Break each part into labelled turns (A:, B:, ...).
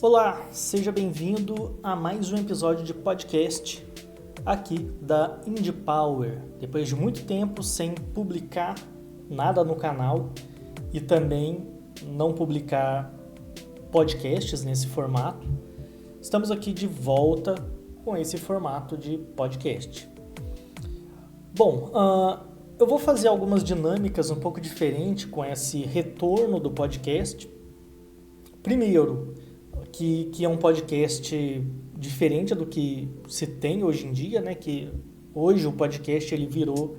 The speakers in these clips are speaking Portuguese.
A: Olá, seja bem-vindo a mais um episódio de podcast aqui da Indie Power. Depois de muito tempo sem publicar nada no canal e também não publicar podcasts nesse formato, estamos aqui de volta com esse formato de podcast. Bom, eu vou fazer algumas dinâmicas um pouco diferentes com esse retorno do podcast. Primeiro, que é um podcast diferente do que se tem hoje em dia, né? Que hoje o podcast ele virou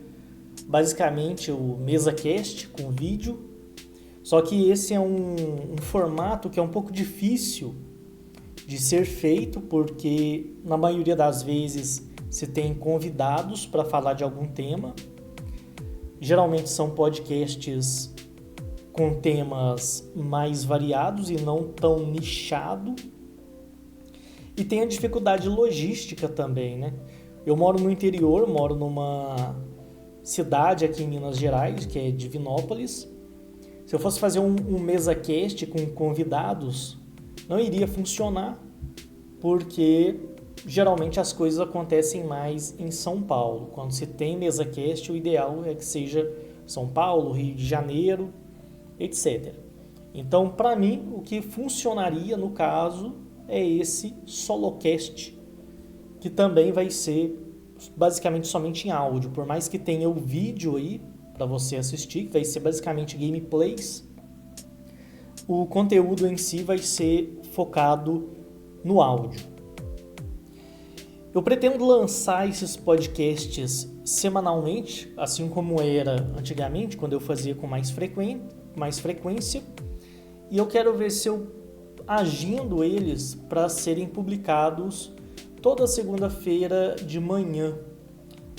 A: basicamente o MesaCast com vídeo, só que esse é um formato que é um pouco difícil de ser feito, porque na maioria das vezes se tem convidados para falar de algum tema. Geralmente são podcasts com temas mais variados e não tão nichado. E tem a dificuldade logística também, né? Eu moro no interior, moro numa cidade aqui em Minas Gerais, que é Divinópolis. Se eu fosse fazer um MesaCast com convidados, não iria funcionar, porque geralmente as coisas acontecem mais em São Paulo. Quando se tem MesaCast, o ideal é que seja São Paulo, Rio de Janeiro, etc. Então, para mim, o que funcionaria no caso é esse solocast, que também vai ser basicamente somente em áudio, por mais que tenha o vídeo aí para você assistir, que vai ser basicamente gameplays, o conteúdo em si vai ser focado no áudio. Eu pretendo lançar esses podcasts semanalmente, assim como era antigamente, quando eu fazia com mais frequência, e eu quero ver se eu agindo eles para serem publicados toda segunda-feira de manhã,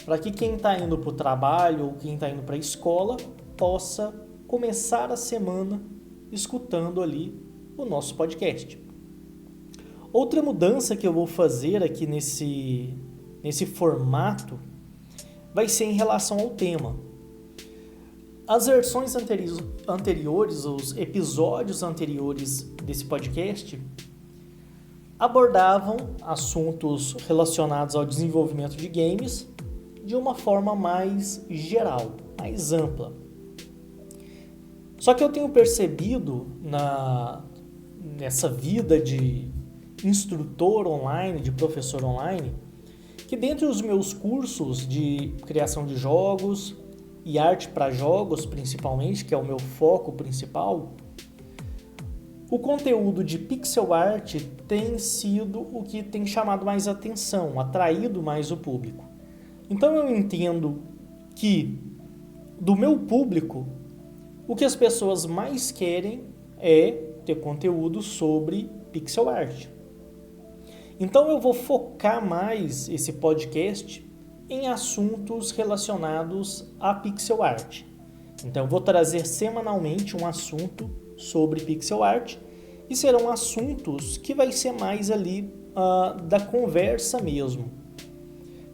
A: para que quem está indo para o trabalho ou quem está indo para a escola possa começar a semana escutando ali o nosso podcast. Outra mudança que eu vou fazer aqui nesse formato vai ser em relação ao tema. As versões anteriores, os episódios anteriores desse podcast, abordavam assuntos relacionados ao desenvolvimento de games de uma forma mais geral, mais ampla. Só que eu tenho percebido nessa vida de instrutor online, de professor online, que dentre os meus cursos de criação de jogos e arte para jogos, principalmente, que é o meu foco principal, o conteúdo de pixel art tem sido o que tem chamado mais atenção, atraído mais o público. Então eu entendo que do meu público, o que as pessoas mais querem é ter conteúdo sobre pixel art. Então eu vou focar mais esse podcast em assuntos relacionados a pixel art. Então eu vou trazer semanalmente um assunto sobre pixel art e serão assuntos que vai ser mais ali da conversa mesmo.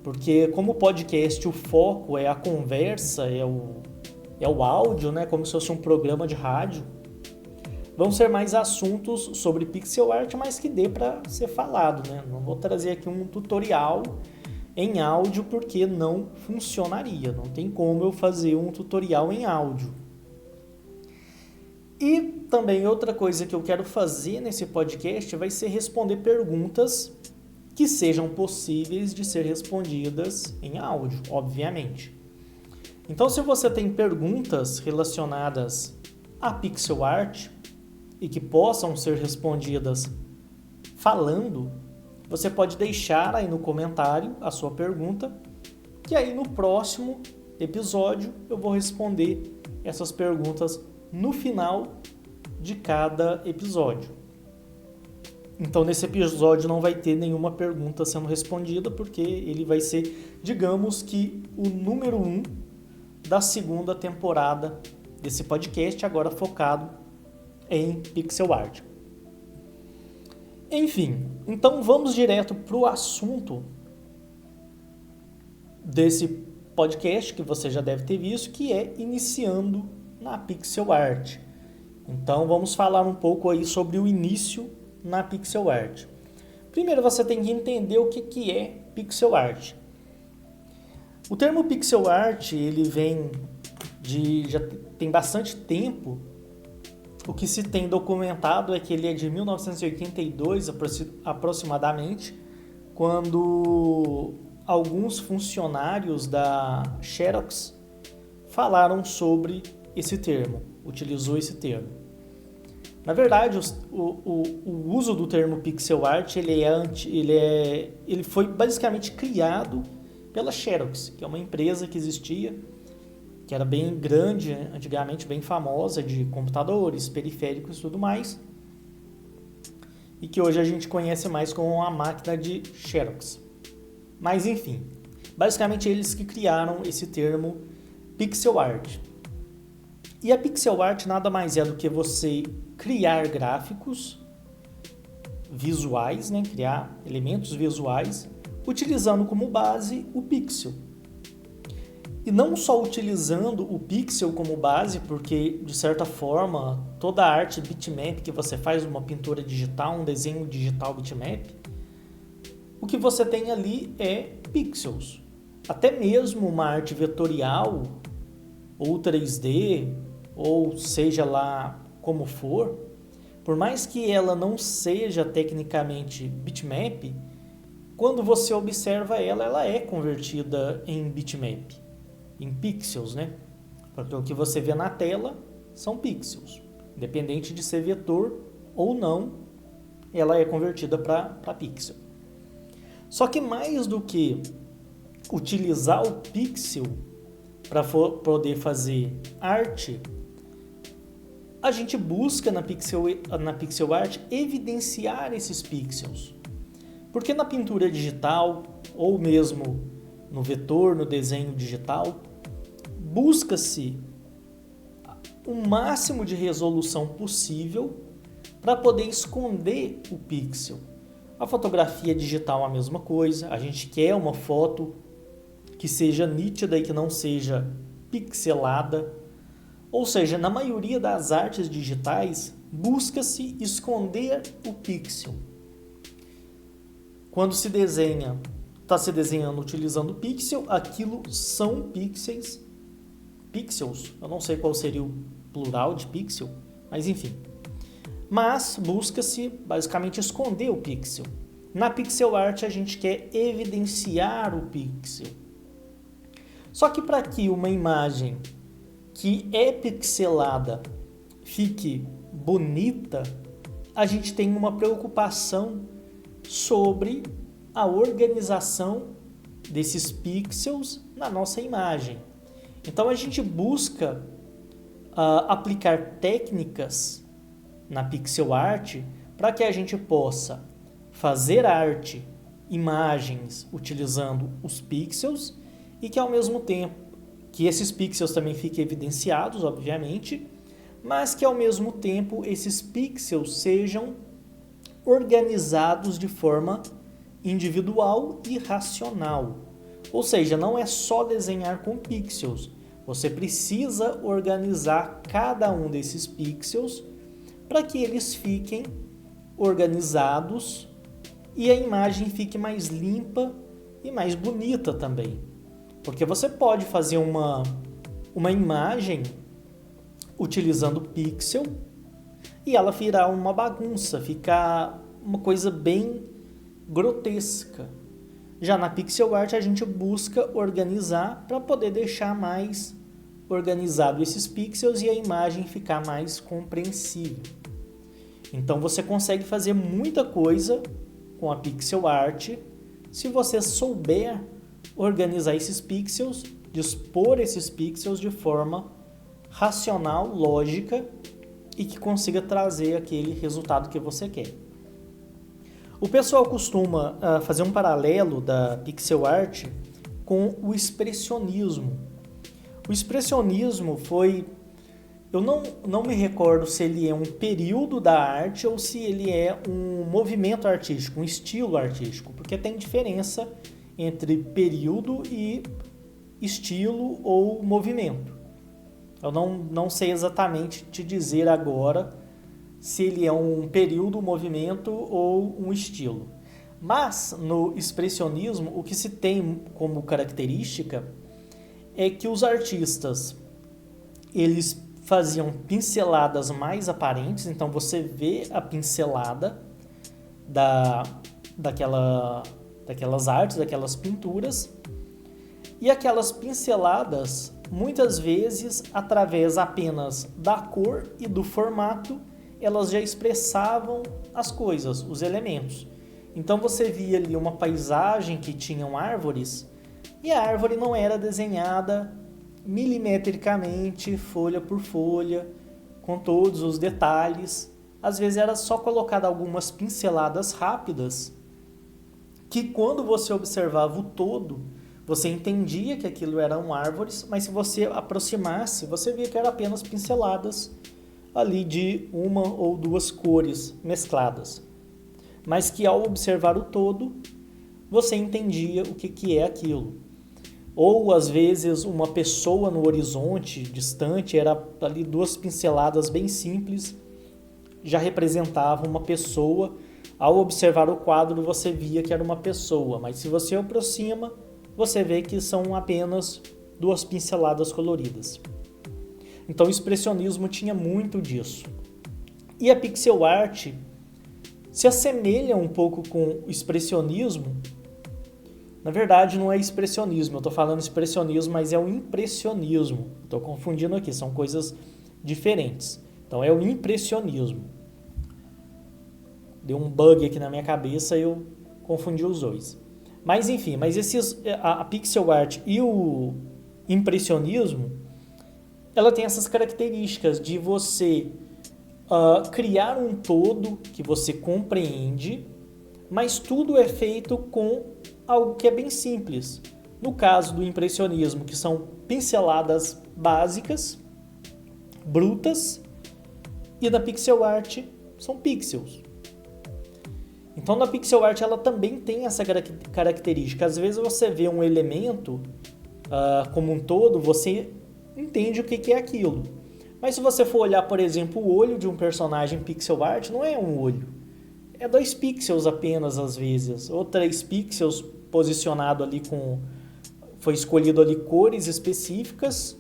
A: Porque como podcast o foco é a conversa, é o áudio, né? Como se fosse um programa de rádio. Vão ser mais assuntos sobre pixel art, mas que dê para ser falado, né? Não vou trazer aqui um tutorial em áudio porque não funcionaria. Não tem como eu fazer um tutorial em áudio. E também outra coisa que eu quero fazer nesse podcast vai ser responder perguntas que sejam possíveis de ser respondidas em áudio, obviamente. Então, se você tem perguntas relacionadas a pixel art e que possam ser respondidas falando, você pode deixar aí no comentário a sua pergunta, que aí no próximo episódio eu vou responder essas perguntas no final de cada episódio. Então nesse episódio não vai ter nenhuma pergunta sendo respondida, porque ele vai ser, digamos que, o número 1 da segunda temporada desse podcast, agora focado em pixel art. Enfim, então vamos direto para o assunto desse podcast que você já deve ter visto, que é iniciando na pixel art. Então vamos falar um pouco aí sobre o início na pixel art? Primeiro você tem que entender o que é pixel art. O termo pixel art, ele vem já tem bastante tempo. O que se tem documentado é que ele é de 1982 aproximadamente, quando alguns funcionários da Xerox falaram sobre esse termo, utilizou esse termo. Na verdade, o uso do termo pixel art ele foi basicamente criado pela Xerox, que é uma empresa que existia, que era bem grande, antigamente bem famosa, de computadores, periféricos e tudo mais, e que hoje a gente conhece mais como a máquina de Xerox. Mas enfim, basicamente eles que criaram esse termo pixel art. E a pixel art nada mais é do que você criar gráficos visuais, né? Criar elementos visuais, utilizando como base o pixel. E não só utilizando o pixel como base, porque de certa forma toda a arte bitmap que você faz, uma pintura digital, um desenho digital bitmap, o que você tem ali é pixels. Até mesmo uma arte vetorial ou 3D, ou seja lá como for, por mais que ela não seja tecnicamente bitmap, quando você observa ela é convertida em bitmap, em pixels, né? Porque o que você vê na tela são pixels. Independente de ser vetor ou não, ela é convertida para pixel. Só que mais do que utilizar o pixel para poder fazer arte, a gente busca na pixel art evidenciar esses pixels. Porque na pintura digital, ou mesmo no vetor, no desenho digital, busca-se o máximo de resolução possível para poder esconder o pixel. A fotografia digital é a mesma coisa, a gente quer uma foto que seja nítida e que não seja pixelada. Ou seja, na maioria das artes digitais, busca-se esconder o pixel. Quando se desenha, está se desenhando utilizando pixel, aquilo são pixels, eu não sei qual seria o plural de pixel, mas enfim. Mas busca-se basicamente esconder o pixel. Na pixel art a gente quer evidenciar o pixel. Só que para que uma imagem que é pixelada fique bonita, a gente tem uma preocupação sobre a organização desses pixels na nossa imagem. Então a gente busca aplicar técnicas na pixel art para que a gente possa fazer arte, imagens utilizando os pixels e que ao mesmo tempo que esses pixels também fiquem evidenciados, obviamente, mas que ao mesmo tempo esses pixels sejam organizados de forma individual e racional. Ou seja, não é só desenhar com pixels, você precisa organizar cada um desses pixels para que eles fiquem organizados e a imagem fique mais limpa e mais bonita também. Porque você pode fazer uma imagem utilizando pixel e ela virar uma bagunça, ficar uma coisa bem grotesca. Já na pixel art a gente busca organizar para poder deixar mais organizado esses pixels e a imagem ficar mais compreensível. Então você consegue fazer muita coisa com a pixel art se você souber organizar esses pixels, dispor esses pixels de forma racional, lógica e que consiga trazer aquele resultado que você quer. O pessoal costuma fazer um paralelo da pixel art com o expressionismo. O expressionismo foi... Eu não me recordo se ele é um período da arte ou se ele é um movimento artístico, um estilo artístico, porque tem diferença entre período e estilo ou movimento. Eu não sei exatamente te dizer agora se ele é um período, um movimento ou um estilo. Mas no expressionismo, o que se tem como característica é que os artistas, eles faziam pinceladas mais aparentes, então você vê a pincelada daquelas artes, daquelas pinturas, e aquelas pinceladas, muitas vezes, através apenas da cor e do formato, elas já expressavam as coisas, os elementos. Então você via ali uma paisagem que tinham árvores, e a árvore não era desenhada milimetricamente, folha por folha, com todos os detalhes. Às vezes era só colocada algumas pinceladas rápidas, que quando você observava o todo, você entendia que aquilo eram árvores, mas se você aproximasse, você via que eram apenas pinceladas ali de uma ou duas cores mescladas. Mas que ao observar o todo, você entendia o que é aquilo. Ou às vezes uma pessoa no horizonte distante, era ali duas pinceladas bem simples, já representava uma pessoa. Ao observar o quadro, você via que era uma pessoa, mas se você aproxima, você vê que são apenas duas pinceladas coloridas. Então o expressionismo tinha muito disso. E a pixel art se assemelha um pouco com o expressionismo. Na verdade, não é expressionismo, eu estou falando expressionismo, mas é o impressionismo. Estou confundindo aqui, são coisas diferentes. Então é o impressionismo. Deu um bug aqui na minha cabeça e eu confundi os dois. Mas enfim, a pixel art e o impressionismo, ela tem essas características de você criar um todo que você compreende, mas tudo é feito com algo que é bem simples. No caso do impressionismo, que são pinceladas básicas, brutas, e na pixel art são pixels. Então na pixel art ela também tem essa característica. Às vezes você vê um elemento como um todo, você entende o que é aquilo. Mas se você for olhar, por exemplo, o olho de um personagem pixel art, não é um olho. É 2 pixels apenas às vezes, ou 3 pixels posicionado ali foi escolhido ali cores específicas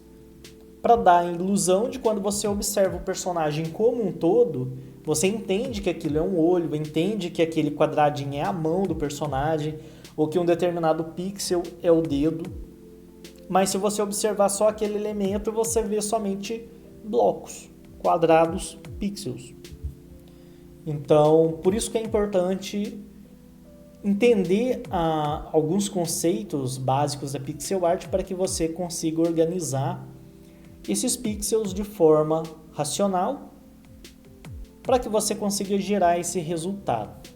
A: para dar a ilusão de quando você observa o personagem como um todo, você entende que aquilo é um olho, entende que aquele quadradinho é a mão do personagem, ou que um determinado pixel é o dedo. Mas se você observar só aquele elemento, você vê somente blocos, quadrados, pixels. Então, por isso que é importante entender alguns conceitos básicos da pixel art para que você consiga organizar esses pixels de forma racional, para que você consiga gerar esse resultado.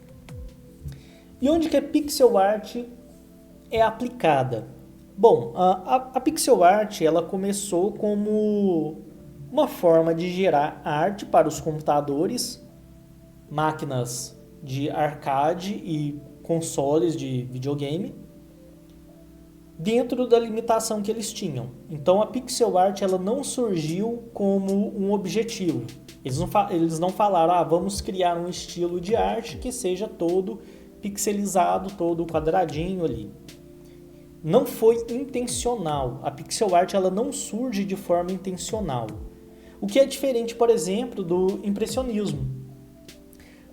A: E onde que a pixel art é aplicada? Bom, a pixel art ela começou como uma forma de gerar arte para os computadores, máquinas de arcade e consoles de videogame, dentro da limitação que eles tinham. Então a pixel art ela não surgiu como um objetivo. Eles não falaram, vamos criar um estilo de arte que seja todo pixelizado, todo quadradinho ali. Não foi intencional. A pixel art ela não surge de forma intencional. O que é diferente, por exemplo, do impressionismo.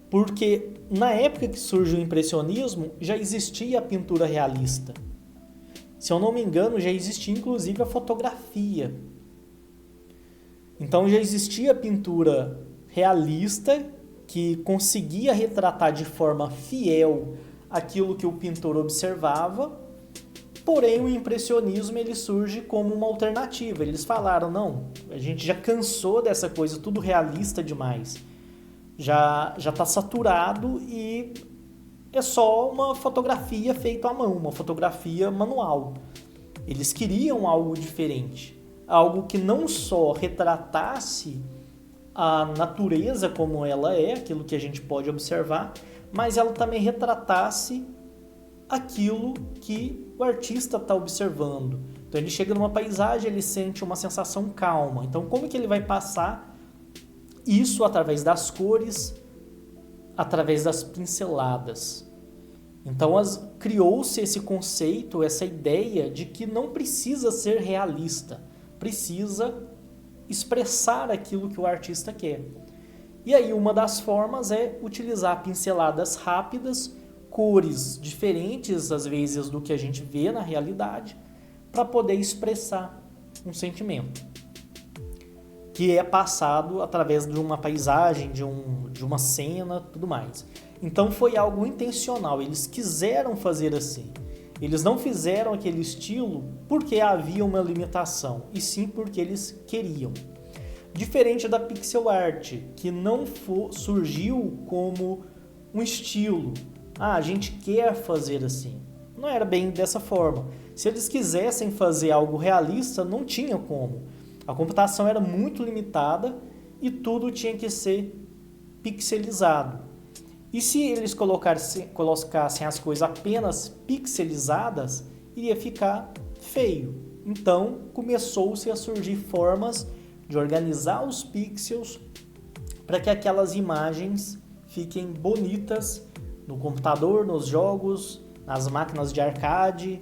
A: Porque na época que surge o impressionismo, já existia a pintura realista. Se eu não me engano, já existia inclusive a fotografia. Então já existia a pintura realista que conseguia retratar de forma fiel aquilo que o pintor observava, porém o impressionismo ele surge como uma alternativa. Eles falaram, não, a gente já cansou dessa coisa, tudo realista demais. Já está saturado e é só uma fotografia feita à mão, uma fotografia manual. Eles queriam algo diferente, algo que não só retratasse a natureza como ela é, aquilo que a gente pode observar, mas ela também retratasse aquilo que o artista está observando. Então ele chega numa paisagem, ele sente uma sensação calma. Então como que ele vai passar Isso através das cores, através das pinceladas. Então criou-se esse conceito, essa ideia de que não precisa ser realista, precisa expressar aquilo que o artista quer. E aí uma das formas é utilizar pinceladas rápidas, cores diferentes às vezes do que a gente vê na realidade, para poder expressar um sentimento que é passado através de uma paisagem, de uma cena, tudo mais. Então foi algo intencional, eles quiseram fazer assim. Eles não fizeram aquele estilo porque havia uma limitação, e sim porque eles queriam. Diferente da pixel art, que não surgiu como um estilo. A gente quer fazer assim. Não era bem dessa forma. Se eles quisessem fazer algo realista, não tinha como. A computação era muito limitada e tudo tinha que ser pixelizado. E se eles colocassem as coisas apenas pixelizadas, iria ficar feio. Então começou-se a surgir formas de organizar os pixels para que aquelas imagens fiquem bonitas no computador, nos jogos, nas máquinas de arcade,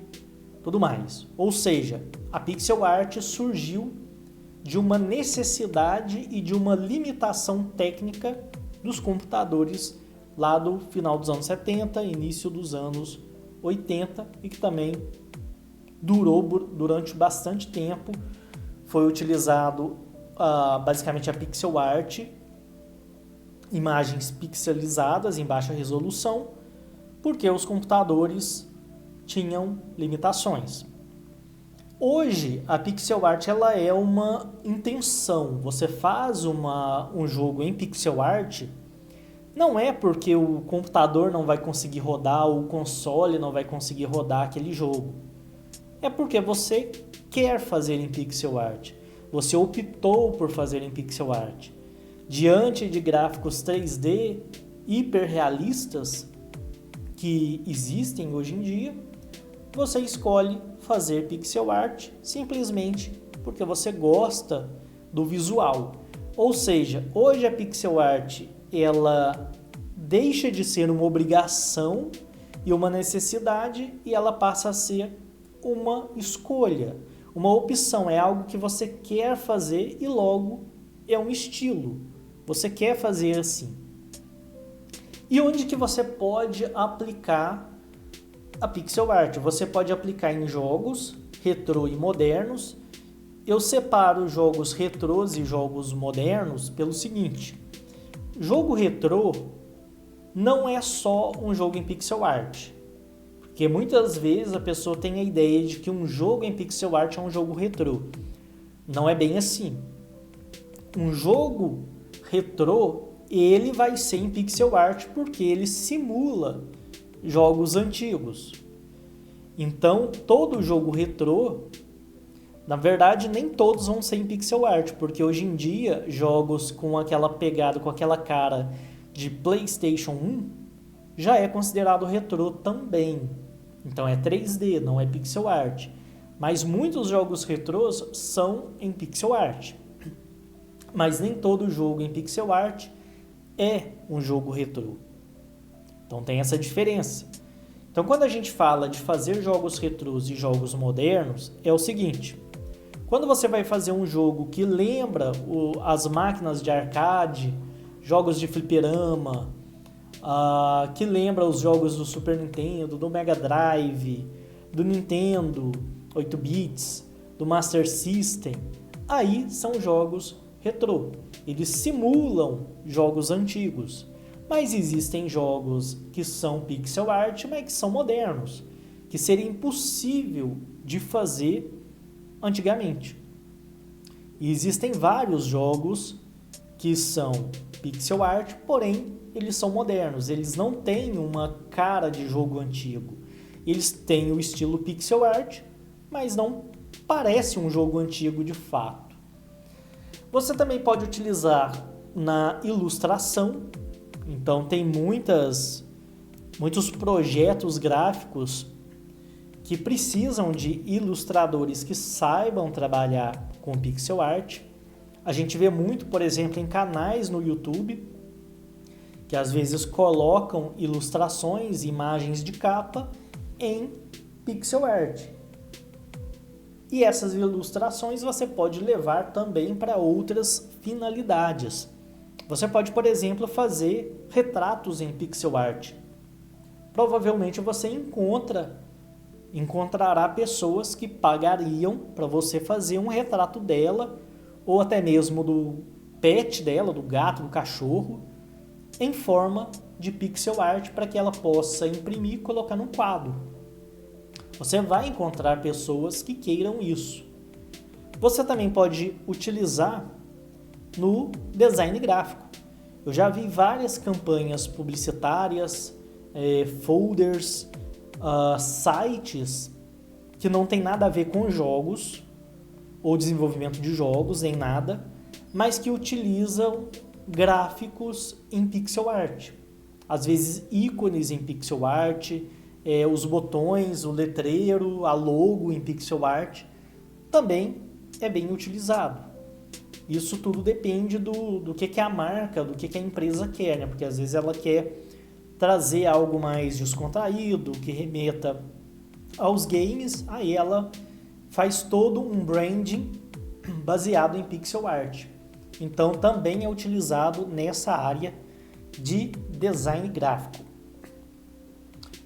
A: tudo mais. Ou seja, a pixel art surgiu de uma necessidade e de uma limitação técnica dos computadores lá do final dos anos 70, início dos anos 80, e que também durou durante bastante tempo. Foi utilizado basicamente a pixel art, imagens pixelizadas em baixa resolução, porque os computadores tinham limitações. Hoje, a pixel art ela é uma intenção. Você faz um jogo em pixel art, não é porque o computador não vai conseguir rodar, ou o console não vai conseguir rodar aquele jogo. É porque você quer fazer em pixel art. Você optou por fazer em pixel art. Diante de gráficos 3D hiperrealistas que existem hoje em dia, você escolhe fazer pixel art simplesmente porque você gosta do visual. Ou seja, hoje a pixel art ela deixa de ser uma obrigação e uma necessidade e ela passa a ser uma escolha, uma opção, é algo que você quer fazer e logo é um estilo. Você quer fazer assim. E onde que você pode aplicar a pixel art? Você pode aplicar em jogos retrô e modernos. Eu separo jogos retrôs e jogos modernos pelo seguinte: jogo retrô não é só um jogo em pixel art, porque muitas vezes a pessoa tem a ideia de que um jogo em pixel art é um jogo retrô. Não é bem assim. Um jogo retrô, ele vai ser em pixel art porque ele simula jogos antigos. Então, todo jogo retrô, na verdade, nem todos vão ser em pixel art, porque hoje em dia, jogos com aquela pegada, com aquela cara de PlayStation 1, já é considerado retrô também. Então é 3D, não é pixel art. Mas muitos jogos retrôs são em pixel art. Mas nem todo jogo em pixel art é um jogo retrô. Então tem essa diferença. Então quando a gente fala de fazer jogos retrôs e jogos modernos, é o seguinte: quando você vai fazer um jogo que lembra as máquinas de arcade, jogos de fliperama, que lembra os jogos do Super Nintendo, do Mega Drive, do Nintendo 8 bits, do Master System, aí são jogos retrô. Eles simulam jogos antigos. Mas existem jogos que são pixel art, mas que são modernos, que seria impossível de fazer antigamente. E existem vários jogos que são pixel art, porém eles são modernos. Eles não têm uma cara de jogo antigo. Eles têm o estilo pixel art, mas não parece um jogo antigo de fato. Você também pode utilizar na ilustração. Então tem muitos projetos gráficos que precisam de ilustradores que saibam trabalhar com pixel art. A gente vê muito, por exemplo, em canais no YouTube, que às vezes colocam ilustrações, imagens de capa em pixel art. E essas ilustrações você pode levar também para outras finalidades. Você pode, por exemplo, fazer retratos em pixel art. Provavelmente você encontrará pessoas que pagariam para você fazer um retrato dela, ou até mesmo do pet dela, do gato, do cachorro, em forma de pixel art para que ela possa imprimir e colocar num quadro. Você vai encontrar pessoas que queiram isso. Você também pode utilizar no design gráfico. Eu já vi várias campanhas publicitárias, folders, sites que não tem nada a ver com jogos ou desenvolvimento de jogos, nem nada, mas que utilizam gráficos em pixel art. Às vezes ícones em pixel art, os botões, o letreiro, a logo em pixel art, também é bem utilizado. Isso tudo depende do que a marca, do que a empresa quer, né? Porque às vezes ela quer trazer algo mais descontraído, que remeta aos games, aí ela faz todo um branding baseado em pixel art. Então também é utilizado nessa área de design gráfico.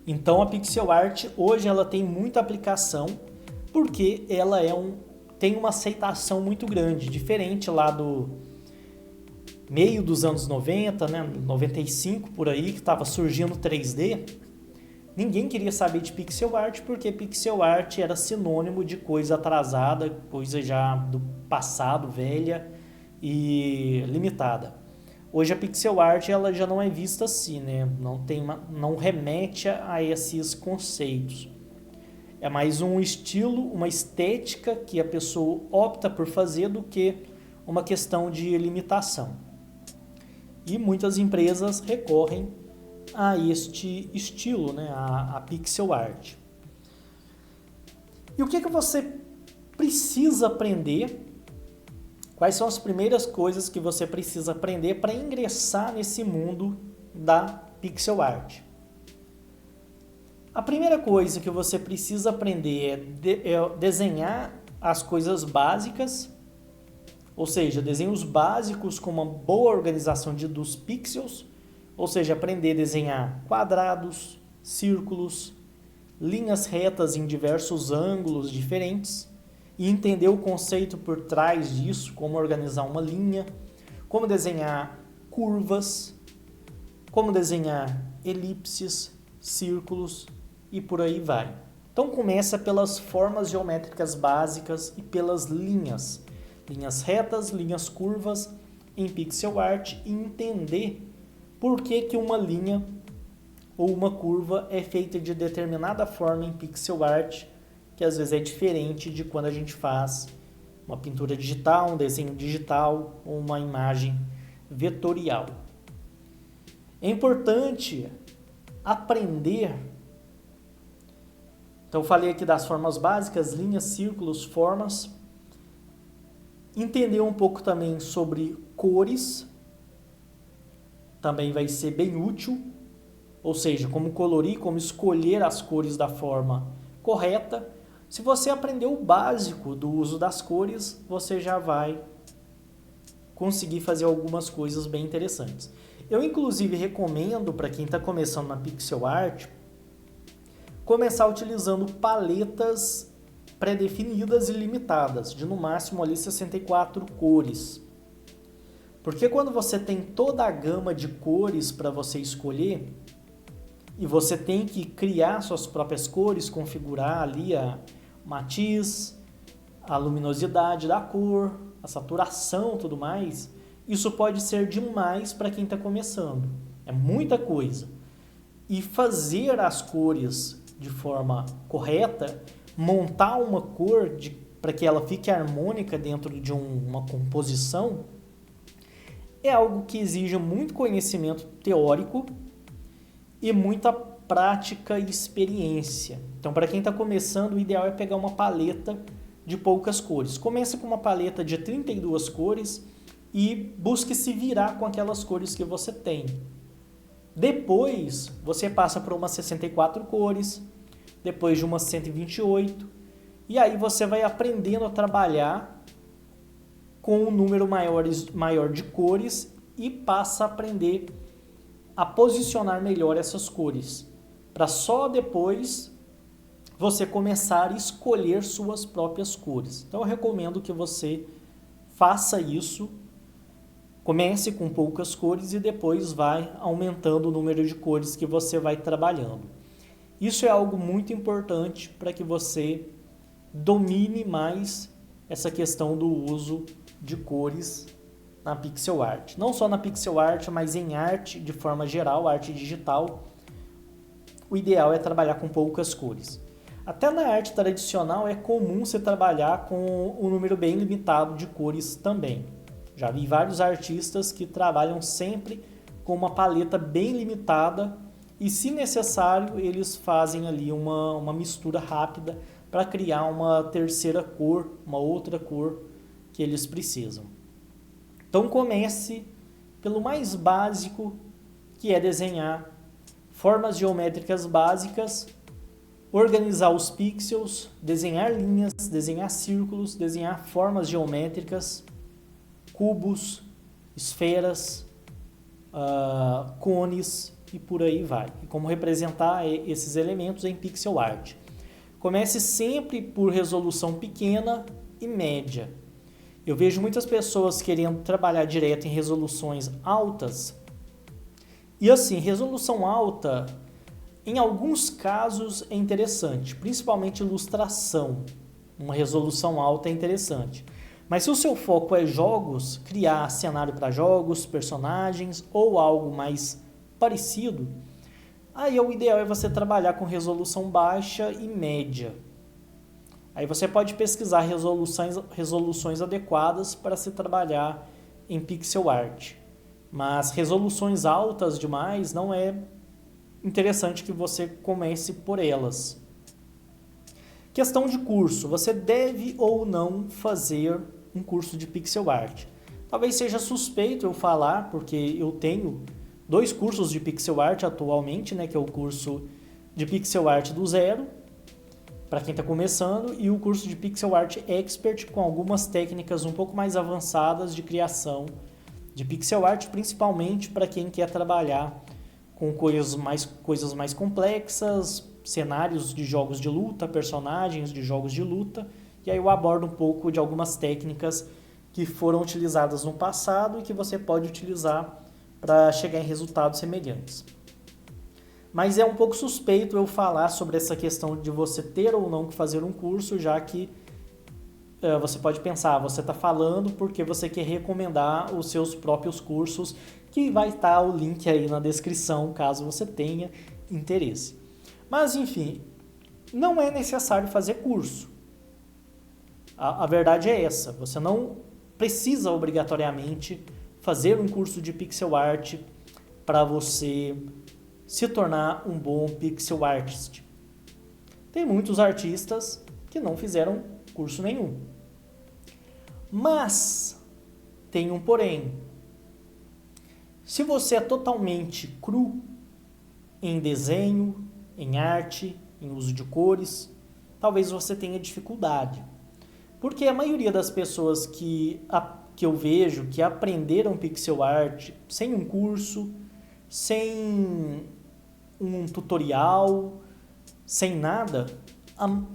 A: Então a pixel art hoje ela tem muita aplicação porque ela tem uma aceitação muito grande, diferente lá do meio dos anos 90, né, 95 por aí, que estava surgindo 3D. Ninguém queria saber de pixel art porque pixel art era sinônimo de coisa atrasada, coisa já do passado, velha e limitada. Hoje a pixel art ela já não é vista assim, né? Não remete a esses conceitos. É mais um estilo, uma estética que a pessoa opta por fazer do que uma questão de limitação. E muitas empresas recorrem a este estilo, né? a pixel art. E o que você precisa aprender? Quais são as primeiras coisas que você precisa aprender para ingressar nesse mundo da pixel art? A primeira coisa que você precisa aprender é desenhar as coisas básicas, ou seja, desenhos básicos com uma boa organização dos pixels, ou seja, aprender a desenhar quadrados, círculos, linhas retas em diversos ângulos diferentes, e entender o conceito por trás disso, como organizar uma linha, como desenhar curvas, como desenhar elipses, círculos e por aí vai. Então começa pelas formas geométricas básicas e pelas linhas retas, linhas curvas em pixel art e entender por que uma linha ou uma curva é feita de determinada forma em pixel art, que às vezes é diferente de quando a gente faz uma pintura digital, um desenho digital ou uma imagem vetorial. É importante aprender. Então eu falei aqui das formas básicas, linhas, círculos, formas. Entender um pouco também sobre cores, também vai ser bem útil, ou seja, como colorir, como escolher as cores da forma correta. Se você aprender o básico do uso das cores, você já vai conseguir fazer algumas coisas bem interessantes. Eu, inclusive, recomendo para quem está começando na pixel art, começar utilizando paletas pré-definidas e limitadas, de no máximo ali 64 cores. Porque quando você tem toda a gama de cores para você escolher, e você tem que criar suas próprias cores, configurar ali a matiz, a luminosidade da cor, a saturação e tudo mais, isso pode ser demais para quem está começando. É muita coisa. E fazer as cores de forma correta, montar uma cor para que ela fique harmônica dentro de uma composição, é algo que exige muito conhecimento teórico e muita prática e experiência. Então, para quem está começando, o ideal é pegar uma paleta de poucas cores. Comece com uma paleta de 32 cores e busque se virar com aquelas cores que você tem. Depois, você passa por umas 64 cores, depois de umas 128, e aí você vai aprendendo a trabalhar com um número maior de cores e passa a aprender a posicionar melhor essas cores, para só depois você começar a escolher suas próprias cores. Então eu recomendo que você faça isso, comece com poucas cores e depois vai aumentando o número de cores que você vai trabalhando. Isso é algo muito importante para que você domine mais essa questão do uso de cores na pixel art. Não só na pixel art, mas em arte de forma geral, arte digital, o ideal é trabalhar com poucas cores. Até na arte tradicional é comum você trabalhar com um número bem limitado de cores também. Já vi vários artistas que trabalham sempre com uma paleta bem limitada e, se necessário, eles fazem ali uma mistura rápida para criar uma terceira cor, uma outra cor que eles precisam. Então comece pelo mais básico, que é desenhar formas geométricas básicas, organizar os pixels, desenhar linhas, desenhar círculos, desenhar formas geométricas, cubos, esferas, cones e por aí vai. E como representar esses elementos em pixel art. Comece sempre por resolução pequena e média. Eu vejo muitas pessoas querendo trabalhar direto em resoluções altas. E assim, resolução alta, em alguns casos é interessante, principalmente ilustração. Uma resolução alta é interessante. Mas se o seu foco é jogos, criar cenário para jogos, personagens ou algo mais parecido, aí o ideal é você trabalhar com resolução baixa e média. Aí você pode pesquisar resoluções adequadas para se trabalhar em pixel art. Mas resoluções altas demais não é interessante que você comece por elas. Questão de curso. Você deve ou não fazer um curso de pixel art? Talvez seja suspeito eu falar, porque eu tenho 2 cursos de pixel art atualmente, né, que é o curso de pixel art do zero, para quem está começando, e o curso de pixel art expert, com algumas técnicas um pouco mais avançadas de criação de pixel art, principalmente para quem quer trabalhar com coisas mais complexas, cenários de jogos de luta, personagens de jogos de luta, e aí eu abordo um pouco de algumas técnicas que foram utilizadas no passado e que você pode utilizar para chegar em resultados semelhantes. Mas é um pouco suspeito eu falar sobre essa questão de você ter ou não que fazer um curso, já que você pode pensar, você está falando porque você quer recomendar os seus próprios cursos, que vai estar o link aí na descrição, caso você tenha interesse. Mas, enfim, não é necessário fazer curso. A verdade é essa, você não precisa obrigatoriamente fazer um curso de pixel art para você se tornar um bom pixel artist. Tem muitos artistas que não fizeram curso nenhum. Mas tem um porém. Se você é totalmente cru em desenho, em arte, em uso de cores, talvez você tenha dificuldade. Porque a maioria das pessoas que eu vejo que aprenderam pixel art sem um curso, sem um tutorial, sem nada,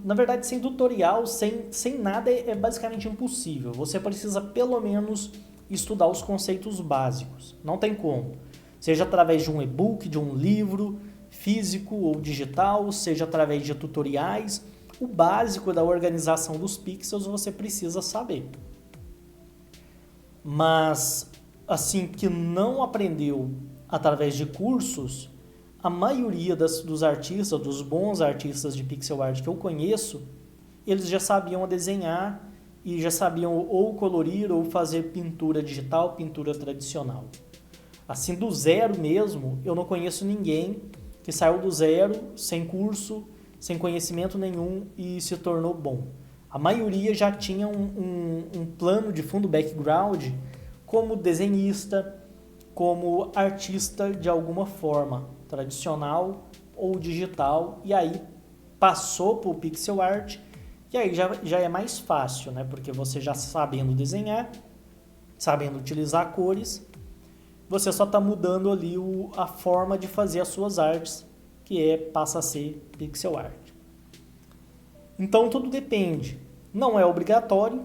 A: na verdade sem tutorial, sem nada é basicamente impossível. Você precisa pelo menos estudar os conceitos básicos, não tem como. Seja através de um e-book, de um livro físico ou digital, seja através de tutoriais, o básico da organização dos pixels você precisa saber. Mas, assim, que não aprendeu através de cursos, a maioria dos artistas, dos bons artistas de pixel art que eu conheço, eles já sabiam desenhar e já sabiam ou colorir ou fazer pintura digital, pintura tradicional. Assim, do zero mesmo, eu não conheço ninguém que saiu do zero, sem curso, sem conhecimento nenhum e se tornou bom. A maioria já tinha um plano de fundo, background, como desenhista, como artista de alguma forma, tradicional ou digital, e aí passou para o pixel art, e aí já é mais fácil, né? Porque você já sabendo desenhar, sabendo utilizar cores, você só está mudando ali a forma de fazer as suas artes, que passa a ser pixel art. Então tudo depende. Não é obrigatório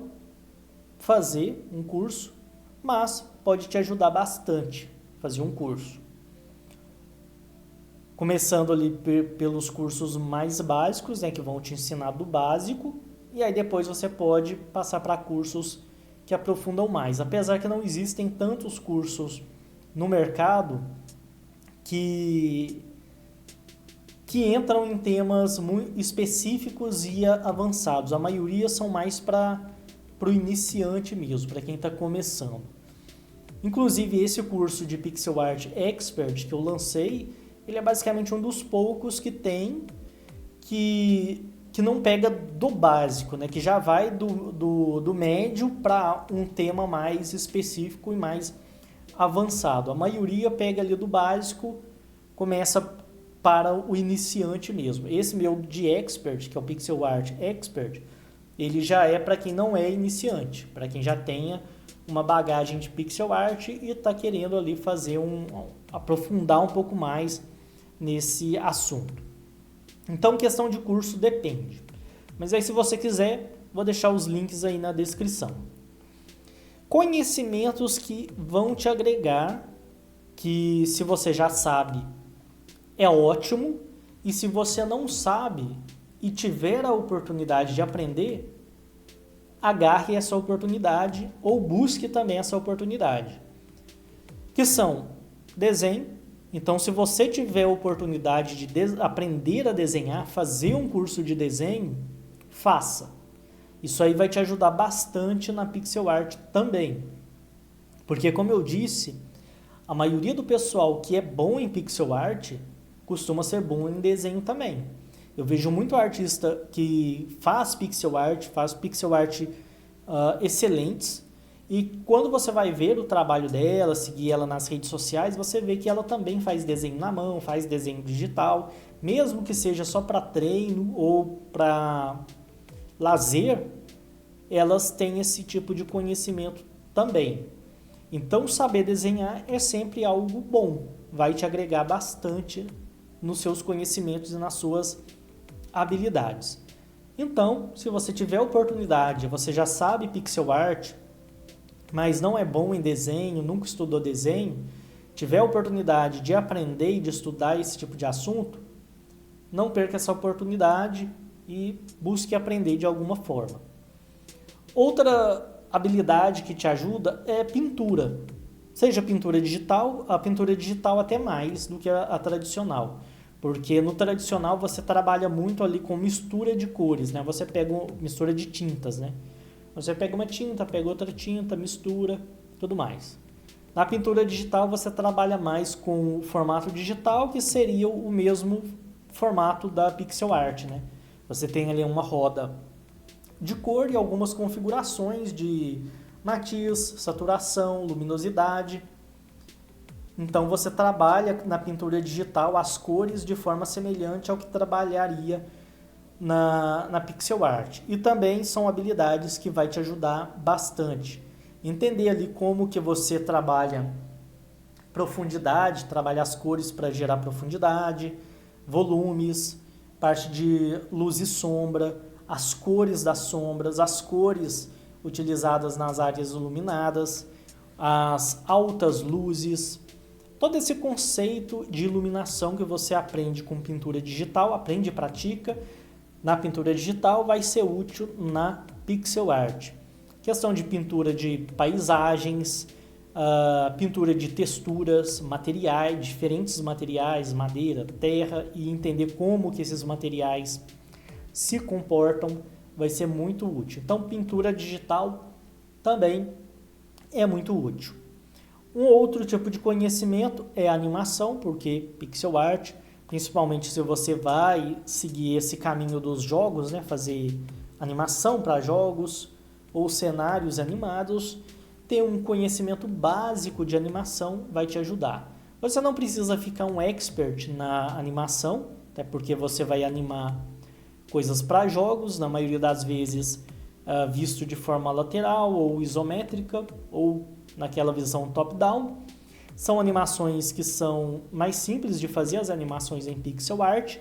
A: fazer um curso, mas pode te ajudar bastante fazer um curso. Começando ali pelos cursos mais básicos, né, que vão te ensinar do básico, e aí depois você pode passar para cursos que aprofundam mais. Apesar que não existem tantos cursos no mercado que entram em temas muito específicos e avançados. A maioria são mais para o iniciante mesmo, para quem está começando. Inclusive, esse curso de Pixel Art Expert que eu lancei, ele é basicamente um dos poucos que tem que não pega do básico, né? Que já vai do médio para um tema mais específico e mais avançado. A maioria pega ali do básico, começa para o iniciante mesmo. Esse meu de Expert, que é o Pixel Art Expert, ele já é para quem não é iniciante, para quem já tenha uma bagagem de pixel art e está querendo ali fazer aprofundar um pouco mais nesse assunto. Então, questão de curso depende. Mas aí, se você quiser, vou deixar os links aí na descrição. Conhecimentos que vão te agregar, que se você já sabe, é ótimo. E se você não sabe e tiver a oportunidade de aprender, agarre essa oportunidade ou busque também essa oportunidade. Que são desenho. Então, se você tiver a oportunidade de aprender a desenhar, fazer um curso de desenho, faça. Isso aí vai te ajudar bastante na pixel art também. Porque, como eu disse, a maioria do pessoal que é bom em pixel art costuma ser bom em desenho também. Eu vejo muito artista que faz pixel art excelentes, e quando você vai ver o trabalho dela, seguir ela nas redes sociais, você vê que ela também faz desenho na mão, faz desenho digital, mesmo que seja só para treino ou para lazer, elas têm esse tipo de conhecimento também. Então, saber desenhar é sempre algo bom, vai te agregar bastante nos seus conhecimentos e nas suas habilidades. Então, se você tiver oportunidade, você já sabe pixel art, mas não é bom em desenho, nunca estudou desenho, tiver a oportunidade de aprender e de estudar esse tipo de assunto, não perca essa oportunidade e busque aprender de alguma forma. Outra habilidade que te ajuda é pintura. Seja pintura digital, a pintura digital até mais do que a tradicional. Porque no tradicional você trabalha muito ali com mistura de cores, né? Você pega mistura de tintas, né? Você pega uma tinta, pega outra tinta, mistura, tudo mais. Na pintura digital você trabalha mais com o formato digital, que seria o mesmo formato da pixel art, né? Você tem ali uma roda de cor e algumas configurações de matiz, saturação, luminosidade. Então você trabalha na pintura digital as cores de forma semelhante ao que trabalharia na pixel art. E também são habilidades que vai te ajudar bastante. Entender ali como que você trabalha profundidade, trabalha as cores para gerar profundidade, volumes, parte de luz e sombra, as cores das sombras, as cores utilizadas nas áreas iluminadas, as altas luzes. Todo esse conceito de iluminação que você aprende com pintura digital, aprende e pratica na pintura digital, vai ser útil na pixel art. Questão de pintura de paisagens, pintura de texturas, materiais, diferentes materiais, madeira, terra, e entender como que esses materiais se comportam, vai ser muito útil. Então, pintura digital também é muito útil. Um outro tipo de conhecimento é a animação, porque pixel art, principalmente se você vai seguir esse caminho dos jogos, né, fazer animação para jogos ou cenários animados, ter um conhecimento básico de animação vai te ajudar. Você não precisa ficar um expert na animação, até porque você vai animar coisas para jogos, na maioria das vezes visto de forma lateral ou isométrica, ou naquela visão top-down. São animações que são mais simples de fazer, as animações em pixel art.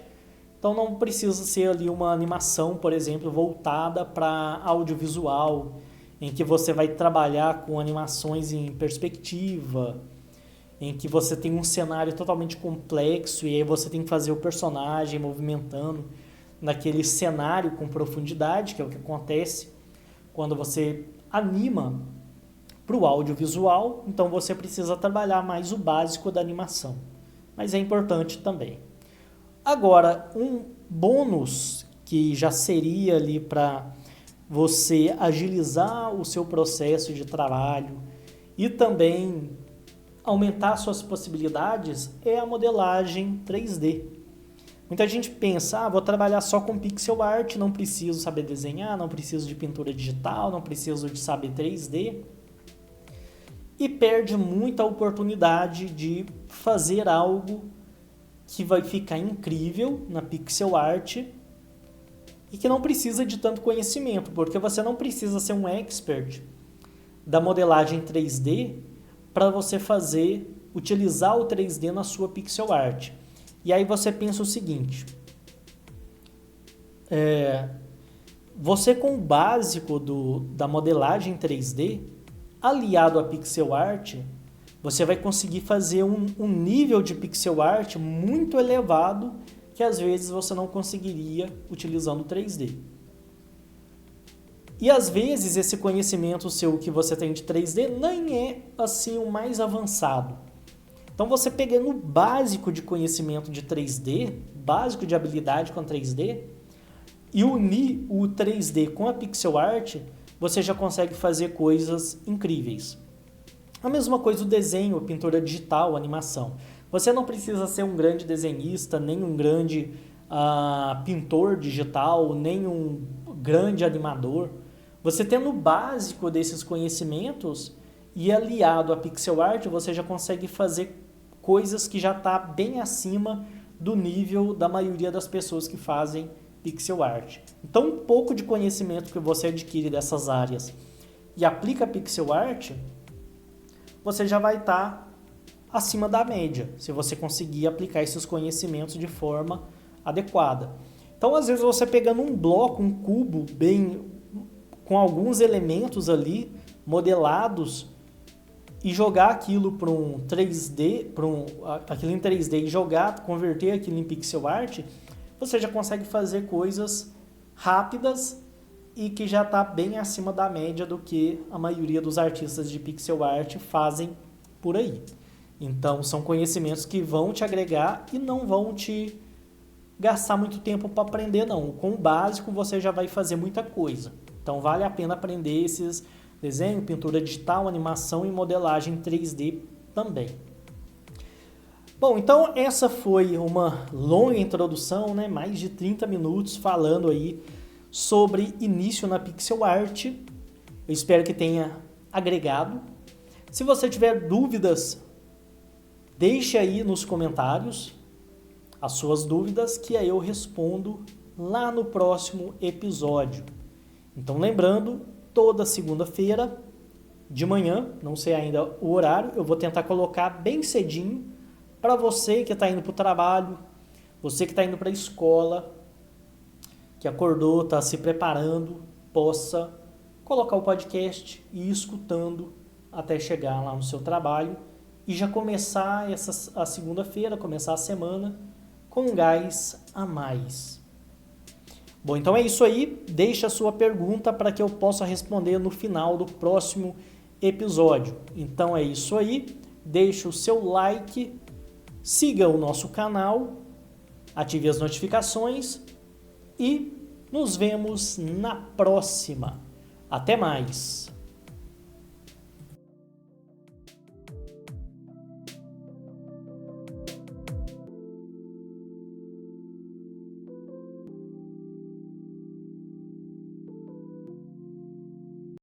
A: Então não precisa ser ali uma animação, por exemplo, voltada para audiovisual, em que você vai trabalhar com animações em perspectiva, em que você tem um cenário totalmente complexo e aí você tem que fazer o personagem movimentando naquele cenário com profundidade, que é o que acontece quando você anima para o audiovisual. Então você precisa trabalhar mais o básico da animação, mas é importante também. Agora, um bônus que já seria ali para você agilizar o seu processo de trabalho e também aumentar suas possibilidades é a modelagem 3D. Muita gente pensa, vou trabalhar só com pixel art, não preciso saber desenhar, não preciso de pintura digital, não preciso de saber 3D. E perde muita oportunidade de fazer algo que vai ficar incrível na pixel art e que não precisa de tanto conhecimento, porque você não precisa ser um expert da modelagem 3D para você utilizar o 3D na sua pixel art. E aí você pensa o seguinte, você com o básico da modelagem 3D, aliado à pixel art, você vai conseguir fazer um nível de pixel art muito elevado que às vezes você não conseguiria utilizando 3D. E às vezes esse conhecimento seu que você tem de 3D nem é assim o mais avançado. Então você pegando o básico de conhecimento de 3D, básico de habilidade com 3D, e unir o 3D com a pixel art, você já consegue fazer coisas incríveis. A mesma coisa o desenho, a pintura digital, a animação. Você não precisa ser um grande desenhista, nem um grande pintor digital, nem um grande animador. Você tendo o básico desses conhecimentos e aliado à pixel art, você já consegue fazer coisas que já está bem acima do nível da maioria das pessoas que fazem pixel art. Então, um pouco de conhecimento que você adquire dessas áreas e aplica pixel art, você já vai estar acima da média, se você conseguir aplicar esses conhecimentos de forma adequada. Então, às vezes, você pegando um bloco, um cubo, com alguns elementos ali modelados, e jogar aquilo para um 3D, aquilo em 3D e converter aquilo em pixel art, você já consegue fazer coisas rápidas e que já está bem acima da média do que a maioria dos artistas de pixel art fazem por aí. Então são conhecimentos que vão te agregar e não vão te gastar muito tempo para aprender não. Com o básico você já vai fazer muita coisa. Então vale a pena aprender esses desenho, pintura digital, animação e modelagem 3D também. Bom, então essa foi uma longa introdução, né? Mais de 30 minutos falando aí sobre início na pixel art. Eu espero que tenha agregado. Se você tiver dúvidas, deixe aí nos comentários as suas dúvidas que aí eu respondo lá no próximo episódio. Então lembrando, toda segunda-feira de manhã, não sei ainda o horário, eu vou tentar colocar bem cedinho para você que está indo para o trabalho, você que está indo para a escola, que acordou, está se preparando, possa colocar o podcast e ir escutando até chegar lá no seu trabalho e já começar a segunda-feira, começar a semana com um gás a mais. Bom, então é isso aí. Deixa a sua pergunta para que eu possa responder no final do próximo episódio. Então é isso aí. Deixa o seu like, siga o nosso canal, ative as notificações e nos vemos na próxima. Até mais!